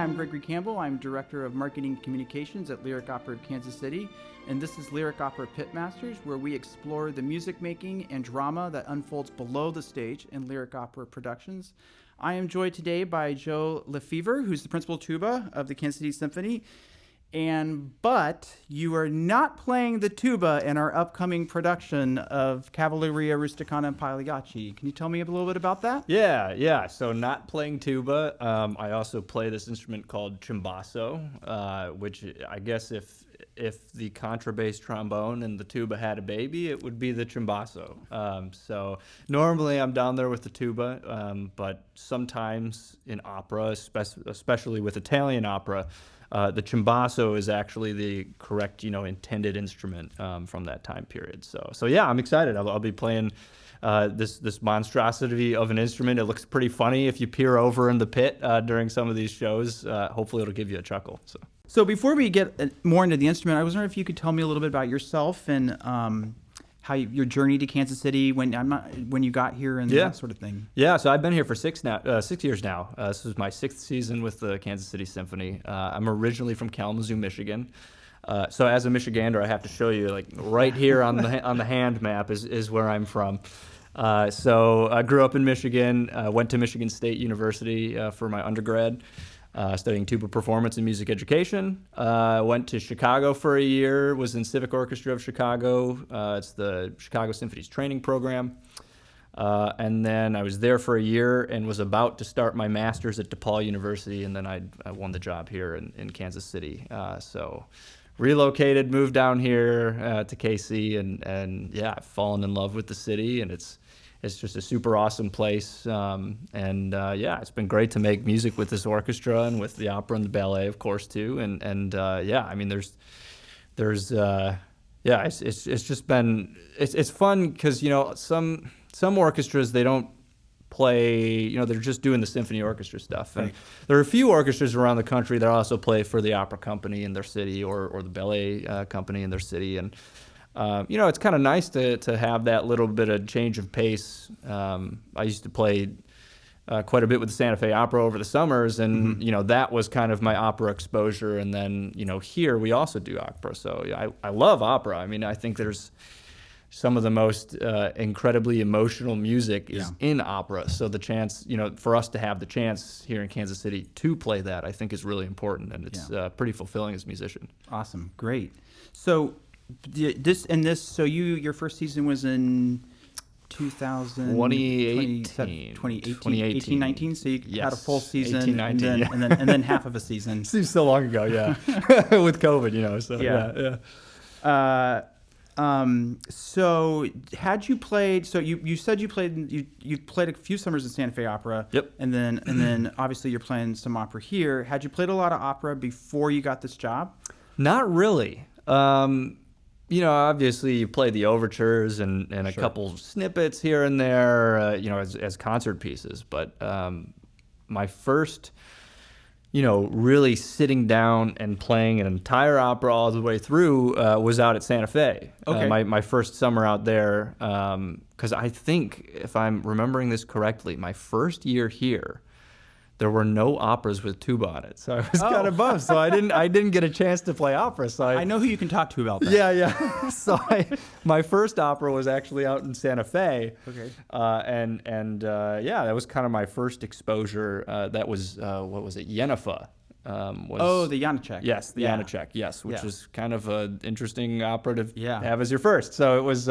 I'm Gregory Campbell. I'm Director of Marketing and Communications at Lyric Opera of Kansas City, and this is Lyric Opera Pitmasters, where we explore the music making and drama that unfolds below the stage in lyric opera productions. I am joined today by Joe LeFevre, who's the principal tuba of the Kansas City Symphony. But you are not playing the tuba in our upcoming production of Cavalleria, Rusticana, and Pagliacci. Can you tell me a little bit about that? Yeah. So not playing tuba. I also play this instrument called cimbasso, which I guess if the contrabass trombone and the tuba had a baby, it would be the cimbasso. So normally I'm down there with the tuba, but sometimes in opera, especially with Italian opera, the cimbasso is actually the correct, intended instrument from that time period. So yeah, I'm excited. I'll be playing this monstrosity of an instrument. It looks pretty funny if you peer over in the pit during some of these shows. Hopefully, it'll give you a chuckle. So before we get more into the instrument, I was wondering if you could tell me a little bit about yourself and how your journey to Kansas City when you got here and that sort of thing. Yeah, so I've been here for 6 years now. This is my 6th season with the Kansas City Symphony. I'm originally from Kalamazoo, Michigan. So as a Michigander, I have to show you, like right here on the hand map is where I'm from. So I grew up in Michigan. Went to Michigan State University for my undergrad. Studying tuba performance and music education. Went to Chicago for a year, was in Civic Orchestra of Chicago. It's the Chicago Symphony's training program. And then I was there for a year and was about to start my master's at DePaul University, and then I won the job here in Kansas City. So relocated, moved down here to KC, and yeah, I've fallen in love with the city, and it's just a super awesome place, yeah, it's been great to make music with this orchestra and with the opera and the ballet, of course, too. Yeah, I mean, it's just been it's fun because some orchestras, they don't play, they're just doing the symphony orchestra stuff, and there are a few orchestras around the country that also play for the opera company in their city or the ballet company in their city, and it's kind of nice to have that little bit of change of pace. I used to play quite a bit with the Santa Fe Opera over the summers, and that was kind of my opera exposure. And then here we also do opera, so I love opera. I mean, I think there's some of the most incredibly emotional music is in opera. So the chance, for us to have the chance here in Kansas City to play that, I think is really important, and it's pretty fulfilling as a musician. Awesome, great. So. So your first season was in 2018, 19. So you had a full season, 18, 19, and then half of a season. Seems so long ago, yeah. With COVID, so yeah. So had you played? So you said you played a few summers in Santa Fe Opera. Yep. And then obviously you're playing some opera here. Had you played a lot of opera before you got this job? Not really. Obviously you play the overtures and a couple snippets here and there, as concert pieces. But my first, really sitting down and playing an entire opera all the way through was out at Santa Fe. Okay. My first summer out there, because I think, if I'm remembering this correctly, my first year here, there were no operas with tuba on it, so I was kind of bummed. So I didn't get a chance to play opera. So I know who you can talk to about that. Yeah. So my first opera was actually out in Santa Fe. Okay. That was kind of my first exposure. That was what was it? Yennefer. The Janacek. Yes, the Janacek. Yes, which is kind of an interesting opera to have as your first. So it was.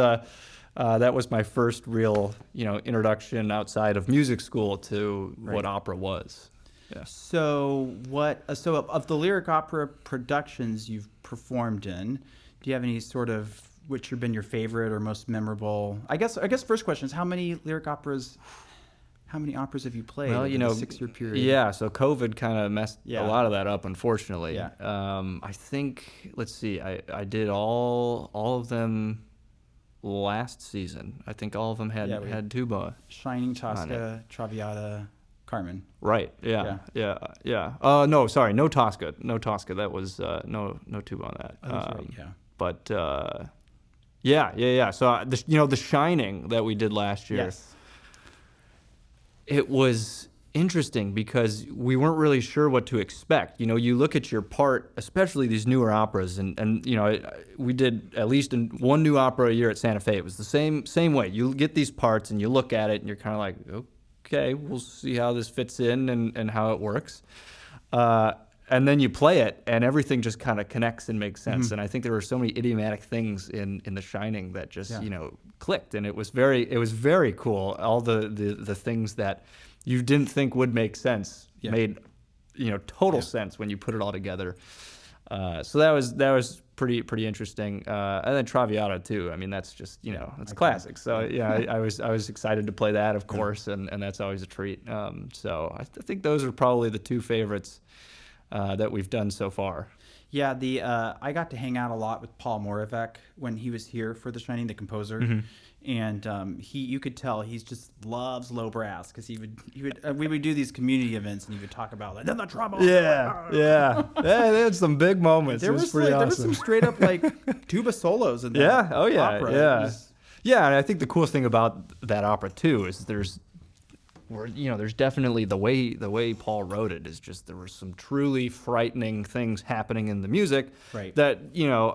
That was my first real, introduction outside of music school to what opera was. Yeah. So of the lyric opera productions you've performed in, do you have any sort of which have been your favorite or most memorable? I guess first question is how many operas have you played in a 6-year period? Yeah, so COVID kind of messed a lot of that up, unfortunately. Yeah. I think, let's see, I did all of them last season. I think all of them had tuba. Shining, Tosca, Traviata, Carmen. Right. Yeah. No, sorry, no Tosca. That was no tuba on that. That's right. Yeah. But So the Shining that we did last year. Yes. It was interesting because we weren't really sure what to expect. You know, you look at your part, especially these newer operas, and you know, we did at least one new opera a year at Santa Fe. It was the same way. You get these parts and you look at it and you're kind of like, okay, we'll see how this fits in and how it works. And then you play it, and everything just kind of connects and makes sense. And I think there were so many idiomatic things in The Shining that just you know clicked, and it was very cool. All the things that you didn't think would make sense made total sense when you put it all together. So that was pretty interesting. And then Traviata too. I mean, that's just it's classic. So I was excited to play that, of course, and that's always a treat. So I think those are probably the two favorites that we've done so far. Yeah, I got to hang out a lot with Paul Moravec when he was here for The Shining, the composer, and you could tell he just loves low brass because we would do these community events and he would talk about like the trouble. Yeah, they had some big moments. There was some straight up like tuba solos in that opera. Yeah, and I think the coolest thing about that opera too is there's definitely the way Paul wrote it is just there were some truly frightening things happening in the music that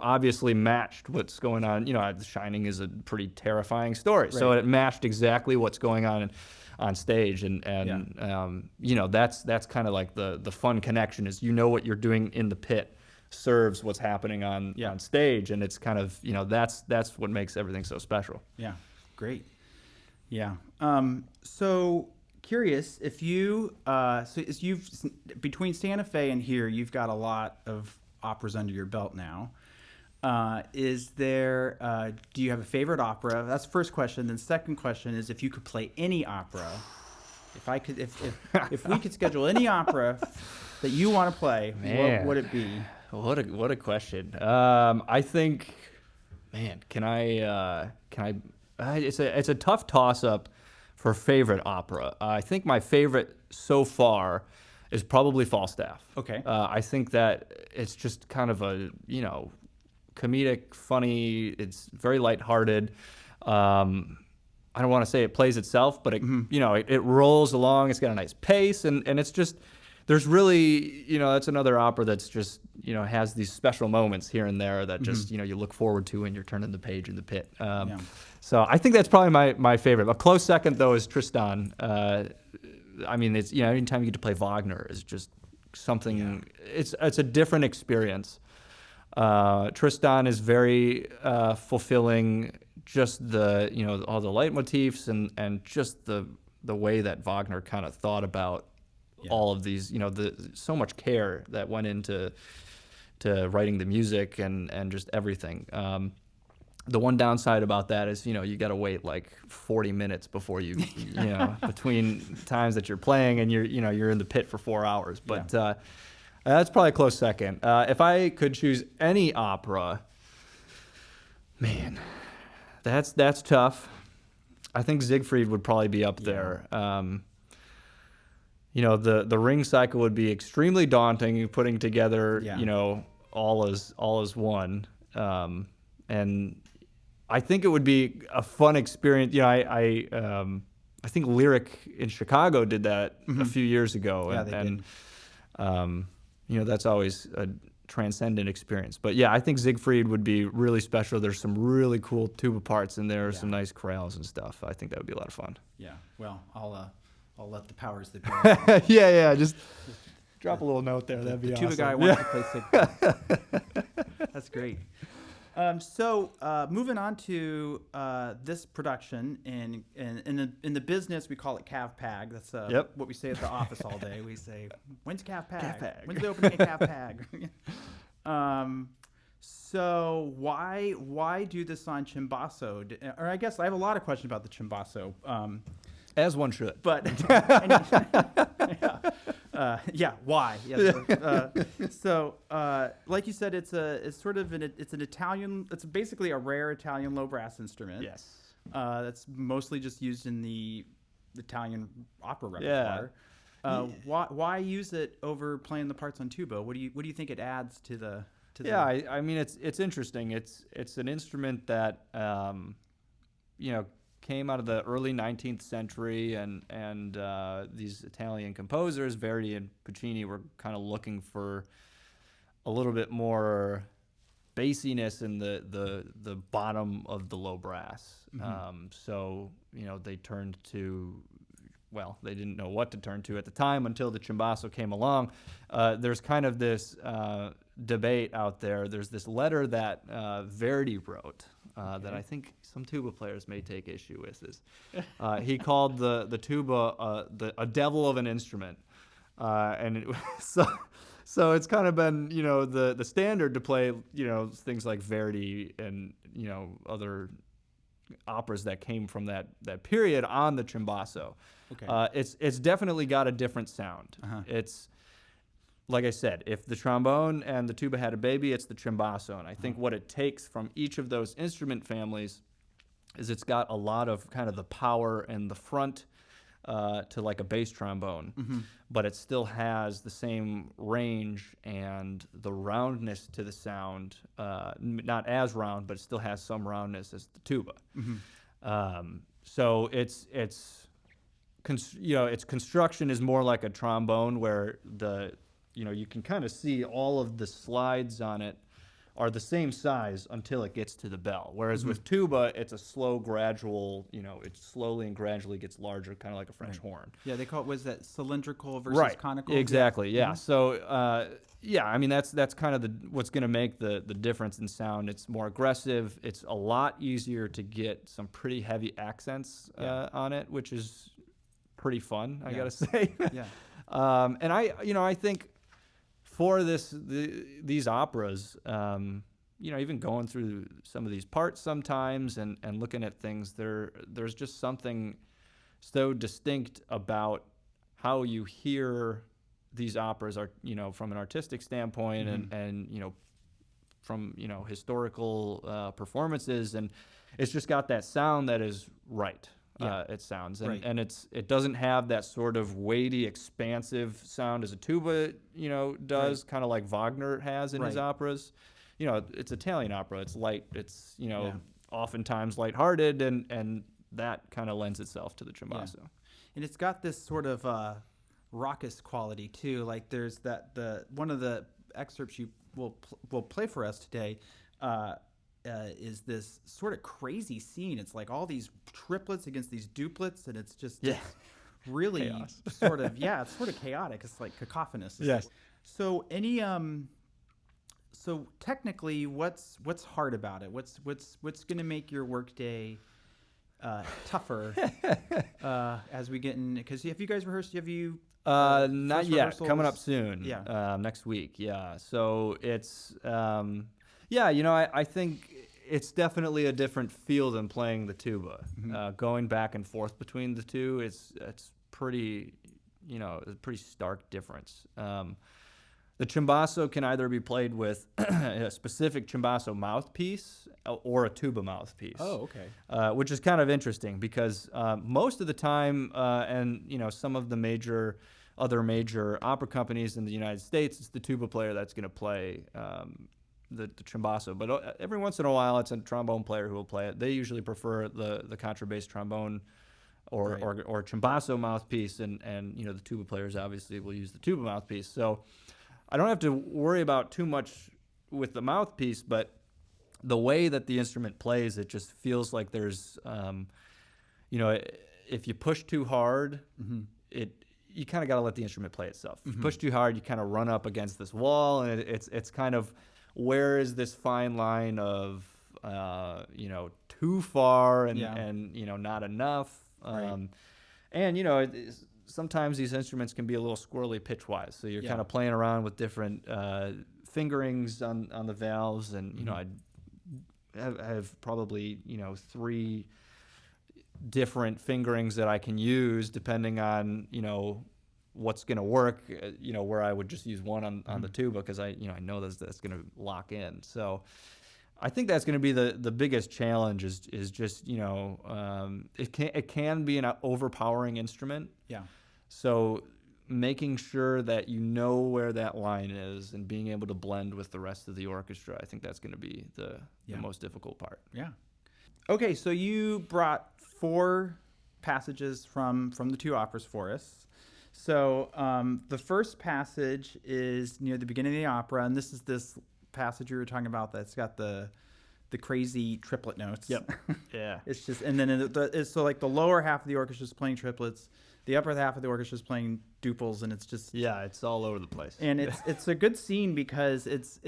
obviously matched what's going on. The Shining is a pretty terrifying story, so it matched exactly what's going on stage, and that's kind of like the fun connection is what you're doing in the pit serves what's happening on stage, and it's kind of that's what makes everything so special. Yeah, great. Yeah. So curious if you've between Santa Fe and here, you've got a lot of operas under your belt now. Is there? Do you have a favorite opera? That's the first question. Then second question is if you could play any opera. If we could schedule any opera that you want to play, what would it be? What a question. I think, can I? It's a tough toss up for favorite opera. I think my favorite so far is probably Falstaff. Okay. I think that it's just kind of a comedic, funny. It's very lighthearted. I don't want to say it plays itself, but it rolls along. It's got a nice pace, and it's just there's really that's another opera that's just has these special moments here and there that just you look forward to when you're turning the page in the pit. So I think that's probably my favorite. A close second though is Tristan. I mean, it's anytime you get to play Wagner is just something. It's a different experience. Tristan is very fulfilling. Just the all the leitmotifs and just the way that Wagner kind of thought about all of these. So much care that went into writing the music and just everything. The one downside about that is, you got to wait like 40 minutes before you between times that you're playing and you're in the pit for 4 hours. But that's probably a close second. If I could choose any opera, man, that's tough. I think Siegfried would probably be up there. The Ring cycle would be extremely daunting, putting together, all as one. And I think it would be a fun experience. I think Lyric in Chicago did that a few years ago. Yeah, they did. That's always a transcendent experience. But yeah, I think Siegfried would be really special. There's some really cool tuba parts in there, some nice chorales and stuff. I think that would be a lot of fun. Yeah. Well, I'll let the powers that be. Just drop a little note there. That'd be awesome. The tuba guy wants to play Siegfried. That's great. So moving on to this production, and in the business we call it Cav Pag. That's what we say at the office all day. We say, "When's Cav Pag? When's the opening of Cav Pag?" So why do this on cimbasso? Or I guess I have a lot of questions about the cimbasso. As one should. But why? So, like you said, it's an Italian. It's basically a rare Italian low brass instrument. Yes. That's mostly just used in the Italian opera repertoire. Why use it over playing the parts on tuba? What do you think it adds to the? I mean it's interesting. It's an instrument that came out of the early 19th century, and these Italian composers, Verdi and Puccini, were kind of looking for a little bit more bassiness in the bottom of the low brass. So, they turned to, well, they didn't know what to turn to at the time until the cimbasso came along. There's kind of this debate out there. There's this letter that Verdi wrote that I think some tuba players may take issue with. He called the tuba a devil of an instrument. So it's kind of been, the standard to play, things like Verdi and, other operas that came from that period on the cimbasso. Okay. It's definitely got a different sound. It's, like I said, if the trombone and the tuba had a baby, it's the cimbasso. And I think what it takes from each of those instrument families is it's got a lot of kind of the power in the front to like a bass trombone, but it still has the same range and the roundness to the sound, not as round, but it still has some roundness as the tuba. So its construction is more like a trombone, where you can kind of see all of the slides on it are the same size until it gets to the bell. Whereas with tuba, it's a slow, gradual, it slowly and gradually gets larger, kind of like a French horn. Yeah, they call it, was that cylindrical versus conical? Exactly, yeah. So, I mean, that's kind of what's going to make the difference in sound. It's more aggressive. It's a lot easier to get some pretty heavy accents on it, which is pretty fun, I gotta say. And I think for these operas, even going through some of these parts sometimes and looking at things, there's just something so distinct about how you hear these operas are, from an artistic standpoint and from, historical performances. And it's just got that sound that is right. It sounds, and it doesn't have that sort of weighty, expansive sound as a tuba, does, kind of like Wagner has in his operas. It's Italian opera. It's light. It's oftentimes lighthearted, and that kind of lends itself to the cimbasso. And it's got this sort of raucous quality too. Like there's one of the excerpts you will play for us today. Is this sort of crazy scene. It's like all these triplets against these duplets, and it's just really chaos. It's sort of chaotic. It's like cacophonous. Yes. So so technically, what's hard about it? What's going to make your workday tougher as we get in? Because have you guys rehearsed? Have you? Not yet. Rehearsals? Coming up soon. Yeah. Next week. Yeah. So it's. I think it's definitely a different feel than playing the tuba. Going back and forth between the two, it's pretty, a pretty stark difference. The cimbasso can either be played with a specific cimbasso mouthpiece or a tuba mouthpiece. Oh, okay. Which is kind of interesting because most of the time, and some of the other major opera companies in the United States, it's the tuba player that's going to play the cimbasso, but every once in a while it's a trombone player who will play it. They usually prefer the contrabass trombone or cimbasso mouthpiece, and the tuba players obviously will use the tuba mouthpiece. So I don't have to worry about too much with the mouthpiece, but the way that the instrument plays, it just feels like there's, if you push too hard, you kind of got to let the instrument play itself. If you push too hard, you kind of run up against this wall, and it's kind of, where is this fine line of too far and not enough, and sometimes these instruments can be a little squirrely pitch-wise, so you're kind of playing around with different fingerings on the valves, and I have probably 3 different fingerings that I can use depending on what's going to work, where I would just use one on the tuba because I know that's going to lock in. So I think that's going to be the biggest challenge is just, it can be an overpowering instrument. Yeah. So making sure that you know where that line is and being able to blend with the rest of the orchestra, I think that's going to be the most difficult part. Yeah. Okay, so you brought 4 passages from the 2 operas for us. So the first passage is near the beginning of the opera, and this is this passage you were talking about that's got the crazy triplet notes. Yep. Yeah. It's just, and then so like the lower half of the orchestra is playing triplets, the upper half of the orchestra is playing duples, and it's just It's all over the place. And it's a good scene because it's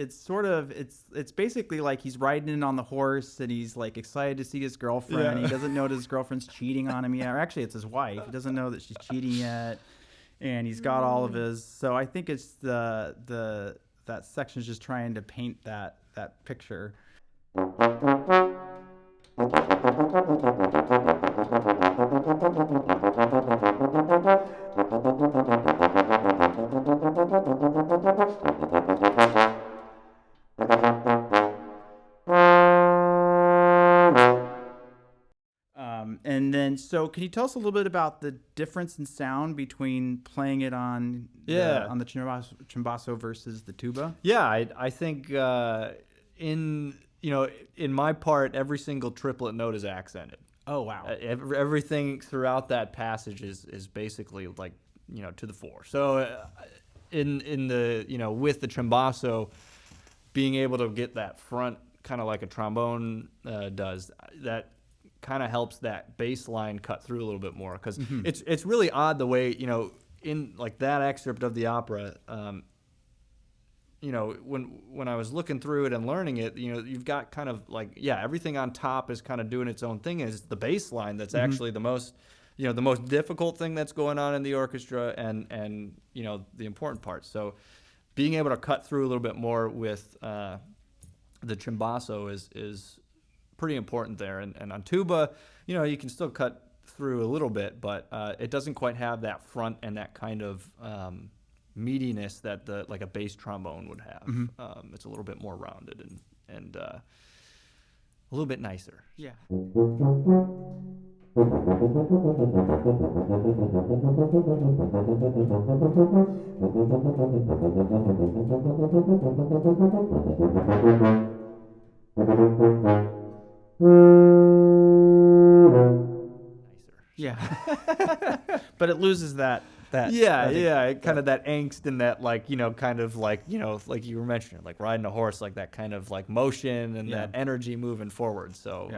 basically like he's riding in on the horse and he's like excited to see his girlfriend. Yeah. He doesn't know that his girlfriend's cheating on him yet, or actually it's his wife. He doesn't know that she's cheating yet, and he's got all of his. So I think it's that section is just trying to paint that picture. And then, so can you tell us a little bit about the difference in sound between playing it on the cimbasso versus the tuba? Yeah, I think in my part, every single triplet note is accented. Oh wow! Everything throughout that passage is basically like to the fore. So in the with the cimbasso, being able to get that front kind of like a trombone does, that kind of helps that bass line cut through a little bit more, because it's really odd the way in like that excerpt of the opera. When I was looking through it and learning it, you've got kind of like, everything on top is kind of doing its own thing. Is the bass line that's actually the most, the most difficult thing that's going on in the orchestra, and the important part. So being able to cut through a little bit more with the cimbasso is pretty important there. And on tuba, you can still cut through a little bit, but it doesn't quite have that front and that kind of meatiness that like a bass trombone would have. It's a little bit more rounded and a little bit nicer. Yeah. Yeah. But it loses that kind of that angst and that kind of like you were mentioning, like riding a horse, like that kind of like motion and that energy moving forward. So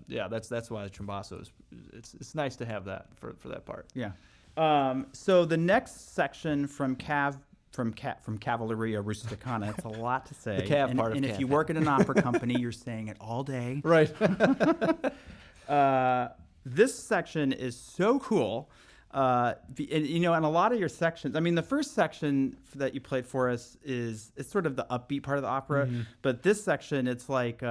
that's why the cimbasso it's nice to have that for that part. Yeah. So the next section from Cavalleria Rusticana, it's a lot to say. The cav part of and cav. if you work at an opera company, you're saying it all day. Right. This section is so cool. And a lot of your sections, I mean, the first section that you played for us it's sort of the upbeat part of the opera, but this section, it's like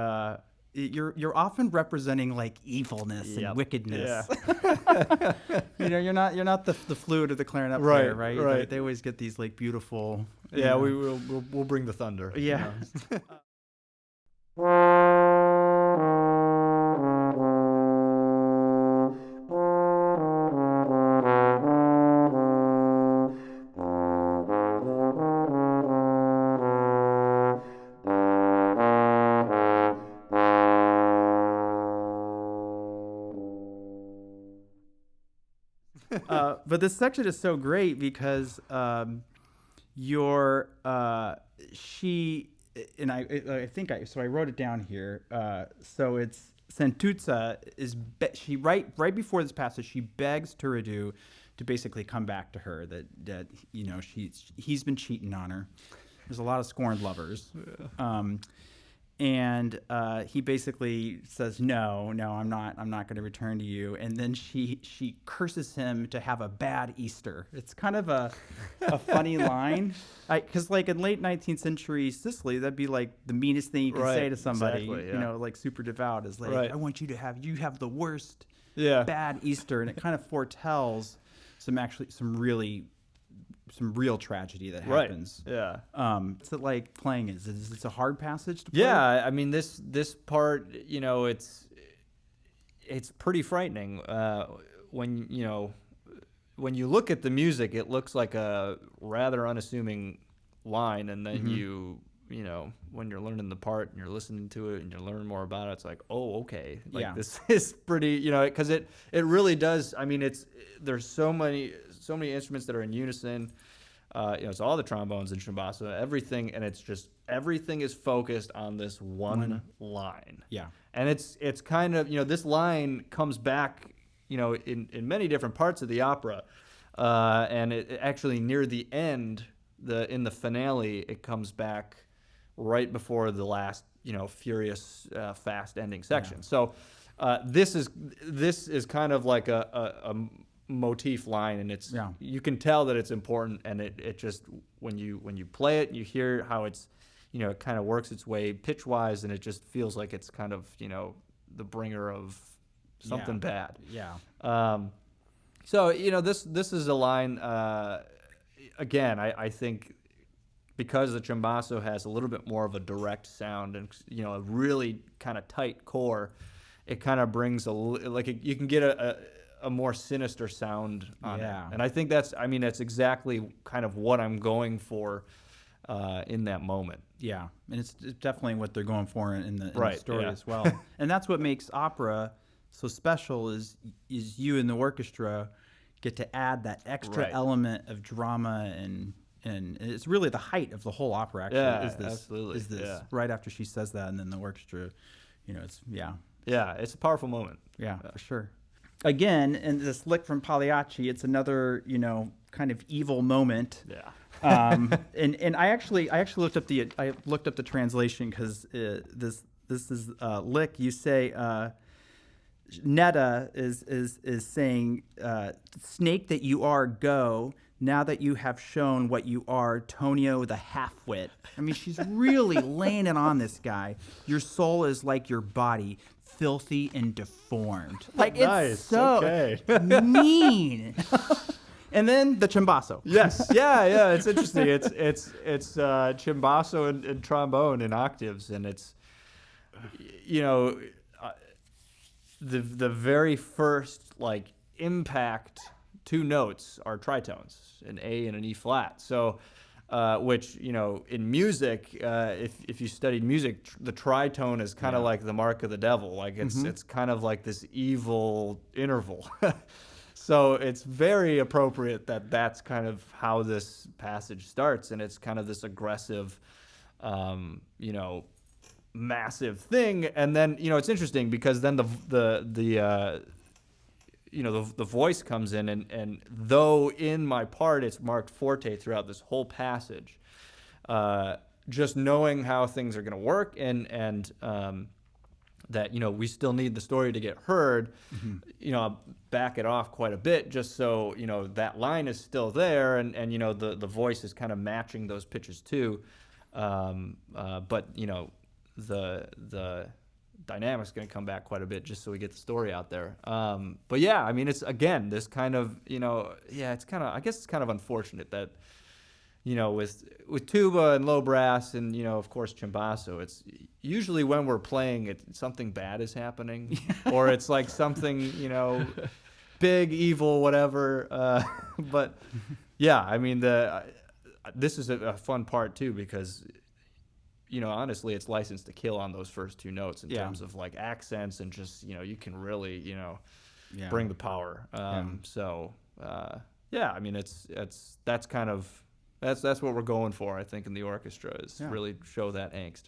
you're often representing like evilness and wickedness. Yeah. You're not the flute or the clarinet player, right? Right. They always get these like beautiful. Yeah, we'll bring the thunder. Yeah. But this section is so great because I wrote it down here. So it's Santuzza she right before this passage, she begs Turiddu to basically come back to her, that he's been cheating on her. There's a lot of scorned lovers. Yeah. And he basically says, no, I'm not going to return to you. And then she curses him to have a bad Easter. It's kind of a funny line, because like in late 19th century Sicily, that'd be like the meanest thing you can say to somebody. Exactly, yeah. Like super devout is like, I want you to have the worst bad Easter, and it kind of foretells some real tragedy that happens. Right. Yeah. What's it like playing? Is it a hard passage to play? Yeah, I mean this part, it's pretty frightening. When you look at the music, it looks like a rather unassuming line, and then you when you're learning the part and you're listening to it and you're learning more about it, it's like, oh, okay, like Yeah. this is pretty, because it really does. I mean, there's so many instruments that are in unison. It's all the trombones and cimbasso, everything, and it's just everything is focused on this one line. Yeah. And it's kind of, this line comes back, in many different parts of the opera, and it actually near the end, in the finale, it comes back right before the last, furious, fast ending section. Yeah. So this is kind of like a motif line, and you can tell that it's important, and it just when you play it, you hear how it's it kind of works its way pitch wise, and it just feels like it's kind of the bringer of something bad. So this is a line, again, I think because the cimbasso has a little bit more of a direct sound and a really kind of tight core, it kind of brings you can get a more sinister sound on it. And I think that's exactly kind of what I'm going for in that moment. Yeah, and it's definitely what they're going for in the story as well. And that's what makes opera so special is you and the orchestra get to add that extra element of drama, and it's really the height of the whole opera, actually. Absolutely. Right after she says that, and then the orchestra, it's it's a powerful moment. For sure. Again, and this lick from Pagliacci, it's another, kind of evil moment. And I actually looked up the translation, because this is lick. You say Netta is saying, "Snake that you are, go. Now that you have shown what you are, Tonio the half-wit." I mean, she's really laying it on this guy. Your soul is like your body, filthy and deformed. Like, it's so mean. And then the cimbasso. Yes, yeah. It's interesting. It's cimbasso and trombone in octaves, and it's the very first impact two notes are tritones, an A and an E flat. So, which in music, if you studied music, the tritone is kind of like the mark of the devil. Like it's kind of like this evil interval. So it's very appropriate that that's kind of how this passage starts, and it's kind of this aggressive, massive thing. And then it's interesting because then the voice comes in, and though in my part it's marked forte throughout this whole passage, just knowing how things are going to work and that we still need the story to get heard, I'll back it off quite a bit just so that line is still there, and the voice is kind of matching those pitches too, but the dynamic's going to come back quite a bit just so we get the story out there. But yeah, I mean, it's again this kind of it's kind of, I guess it's kind of unfortunate that with tuba and low brass and of course cimbasso, it's usually when we're playing something bad is happening, or it's like something big, evil, whatever. But yeah, I mean this is a fun part too, because honestly, it's licensed to kill on those first two notes in terms of accents, and just you can really bring the power. So I mean that's kind of that's what we're going for, I think, in the orchestra, is really show that angst.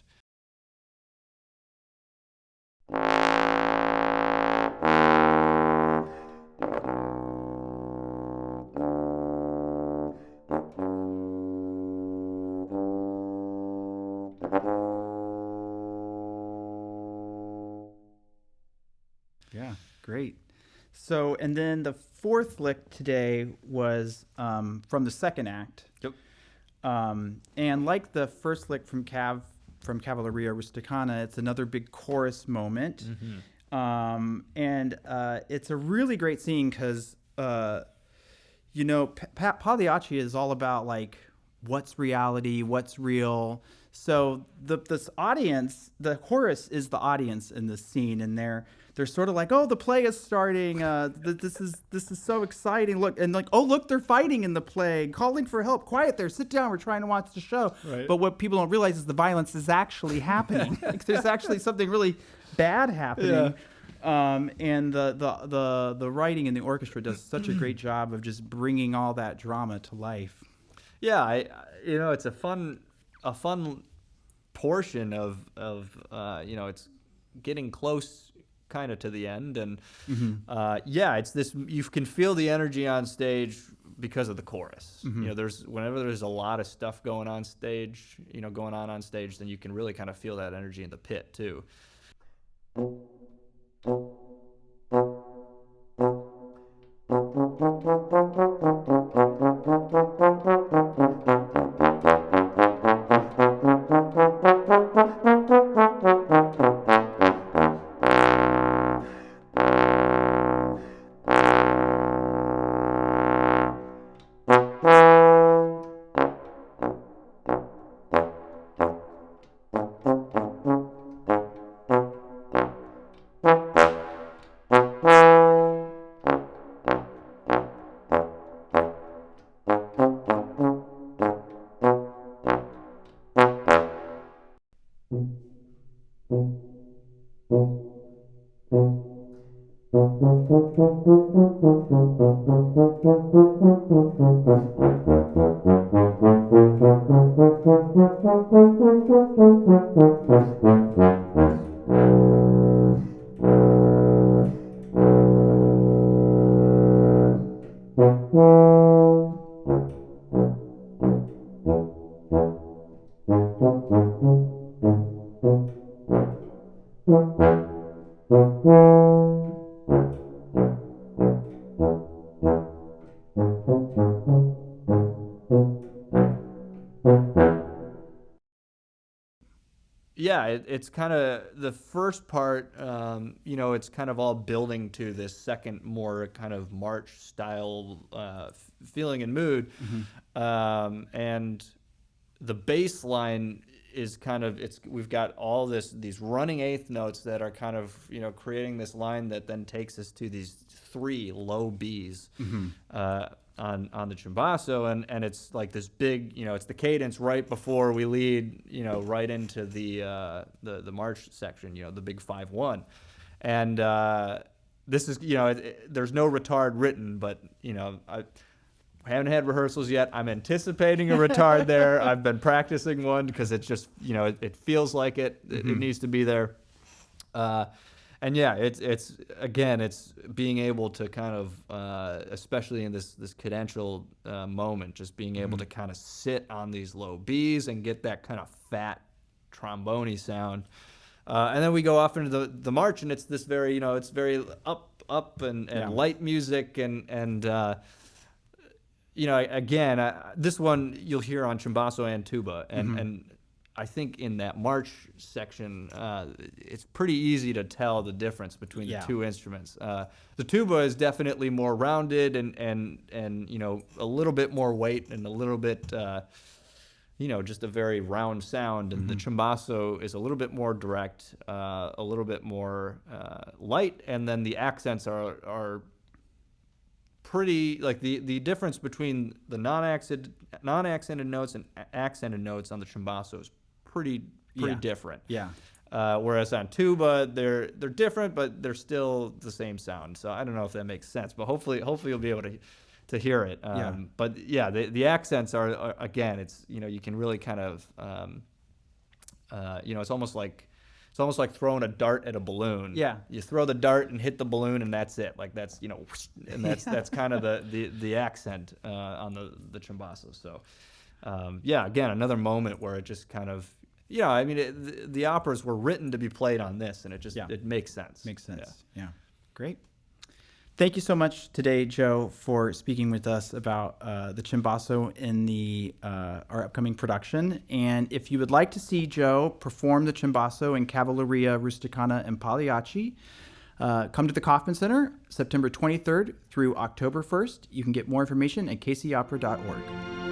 Yeah, great. So, and then the fourth lick today was from the second act. Yep. And like the first lick from Cavalleria Rusticana, it's another big chorus moment. And it's a really great scene because, Pagliacci is all about what's reality, what's real. So this audience, the chorus is the audience in this scene, and they're they're sort of like, oh, the play is starting. This is so exciting. Look, and like, oh, look, they're fighting in the play, calling for help. Quiet there, sit down. We're trying to watch the show. Right. But what people don't realize is the violence is actually happening. Like, there's actually something really bad happening. And the writing in the orchestra does such a great job of just bringing all that drama to life. Yeah, it's a fun portion of it's getting close kind of to the end, and it's this, you can feel the energy on stage because of the chorus. Whenever there's a lot of stuff going on stage, on stage, then you can really kind of feel that energy in the pit too. Yeah, it's kind of the first part, it's kind of all building to this second, more kind of march style feeling and mood. And the bass line is kind of, we've got all these running eighth notes that are kind of, creating this line that then takes us to these three low Bs. On the cimbasso, and it's like this big, it's the cadence right before we lead, right into the march section, the big 5/1, and this is, there's no retard written, but I haven't had rehearsals yet. I'm anticipating a retard there. I've been practicing one because it's just, it feels like it needs to be there. And yeah, it's again, it's being able to kind of, especially in this cadential moment, just being able to kind of sit on these low Bs and get that kind of fat trombone sound. And then we go off into the march, and it's this very, it's very up and light music, and again, this one you'll hear on cimbasso and tuba, and I think in that march section, it's pretty easy to tell the difference between the two instruments. The tuba is definitely more rounded and a little bit more weight and a little bit, just a very round sound. And the cimbasso is a little bit more direct, a little bit more light, and then the accents are pretty, like the difference between the non-accented notes and accented notes on the cimbasso is pretty different. Whereas on tuba, they're different, but they're still the same sound. So I don't know if that makes sense, but hopefully you'll be able to hear it. But yeah, the accents are again, it's, you can really kind of, it's almost like throwing a dart at a balloon. Yeah, you throw the dart and hit the balloon, and that's it. Like that's, and that's kind of the accent on the cimbasso. So again, another moment where it just kind of, the operas were written to be played on this, and it just it makes sense. Makes sense. Yeah. Great. Thank you so much today, Joe, for speaking with us about the cimbasso in our upcoming production. And if you would like to see Joe perform the cimbasso in Cavalleria, Rusticana, and Pagliacci, come to the Kaufman Center September 23rd through October 1st. You can get more information at kcopera.org.